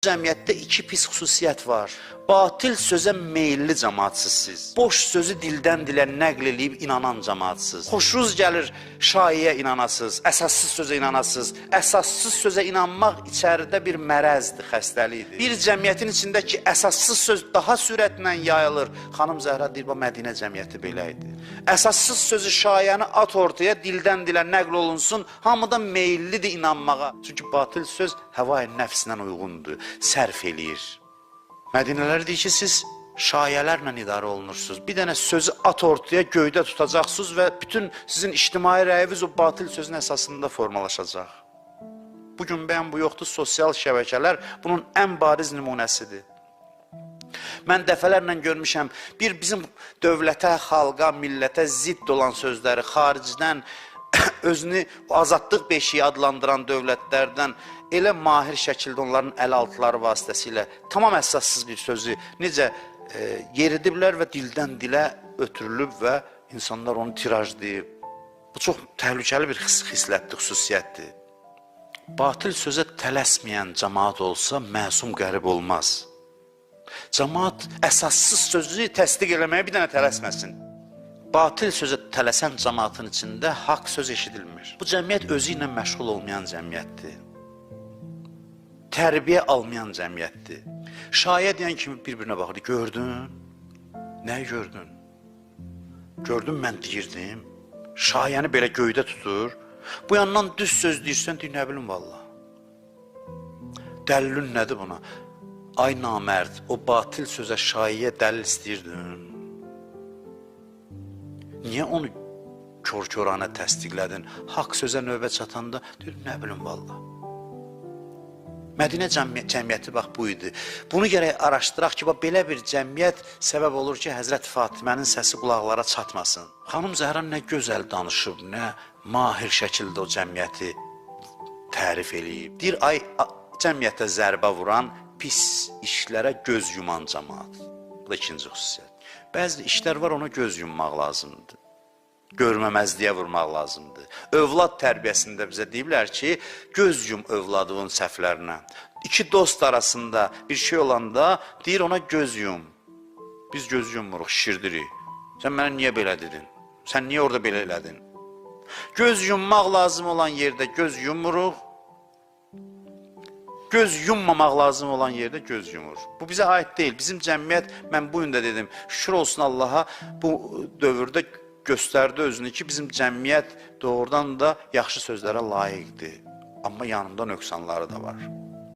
Cəmiyyətdə iki pis xüsusiyyət var. Batil sözə meyilli cəmaətsiniz siz. Boş sözü dildən dilə nəql eləyib inanan cəmaətsiniz. Xoşunuz gəlir şaiyə inanasınız, əsassız sözə inanasınız. Əsassız sözə inanmaq içəridə bir mərəzdir, xəstəlikdir. Bir cəmiyyətin içindəki əsassız söz daha sürətlə yayılır. Xanım Zəhra deyir, bu Mədinə cəmiyyəti belə idi. Əsassız sözü şaiyəni at ortaya, dildən dilə nəql olunsun, hamıdan meyillidir inanmağa. Çünki batil söz həva-i nəfsinə uyğundur, sərf eləyir. Mədinələr deyir ki, siz şayələrlə idarə olunursunuz. Bir dənə sözü at ortaya, göydə tutacaqsınız və bütün sizin ictimai rəyiniz o batil sözün əsasında formalaşacaq. Bugün bəyən bu yoxdur, sosial şəbəkələr bunun ən bariz nümunəsidir. Mən dəfələrlə görmüşəm, bizim dövlətə, xalqa, millətə zidd olan sözləri xaricdən özünü azadlıq beşiyi adlandıran dövlətlərdən elə mahir şəkildə onların əl-altıları vasitəsilə tamam əsassız bir sözü necə yeridiblər və dildən dilə ötürülüb və insanlar onu tirajlayıb. Bu çox təhlükəli bir xislətdir, xüsusiyyətdir. Batil sözə tələsməyən cəmaat olsa məsum qərib olmaz. Cəmaat əsassız sözü təsdiq eləməyə bir dənə tələsməsin. Batil sözə tələsən cəmaatın içində haqq söz eşidilmir. Bu cəmiyyət özü ilə məşğul olmayan cəmiyyətdir. Tərbiyə almayan cəmiyyətdir. Şayə deyən kimi bir-birinə baxır. Gördün? Nəyi gördün? Gördün mən deyirdim. Şayəni belə göydə tutur. Bu yandan düz söz deyirsən, deyir, nə bilim valla. Dəlilün nədir buna? Ay namərd, o batil sözə şayiyə dəlil istəyirdin. Niyə onu kör-körana təsdiqlədin? Haqq sözə növbə çatanda, deyir, nə bilim valla. Mədinə cəmiyyəti bax bu idi. Bunu gərək araşdıraq ki, belə bir cəmiyyət səbəb olur ki, Həzrət Fatimənin səsi qulaqlara çatmasın. Xanım Zəhra nə gözəl danışıb, nə mahir şəkildə o cəmiyyəti tərif eləyib. Deyir, ay cəmiyyətə zərbə vuran, pis işlərə göz yuman cəmaat. Bu da ikinci xüsusiyyət. Bəzi işlər var, ona göz yummaq lazımdır. Görməməzliyə vurmaq lazımdır. Övlad tərbiyəsində bizə deyiblər ki, göz yum övladının səhvlərinə. İki dost arasında bir şey olanda deyir ona göz yum. Biz göz yummuruq, şişirdirik. Sən mənə niyə belə dedin? Sən niyə orada belə elədin? Göz yummaq lazım olan yerdə göz yummuruq. Göz yummamaq lazım olan yerdə göz yumur. Bu bizə aid deyil. Bizim cəmiyyət, mən bu gün də dedim, şükür olsun Allaha, bu dövrdə göstərdi özünü ki, bizim cəmiyyət doğrudan da yaxşı sözlərə layiqdir. Amma yanında nöqsanları da var.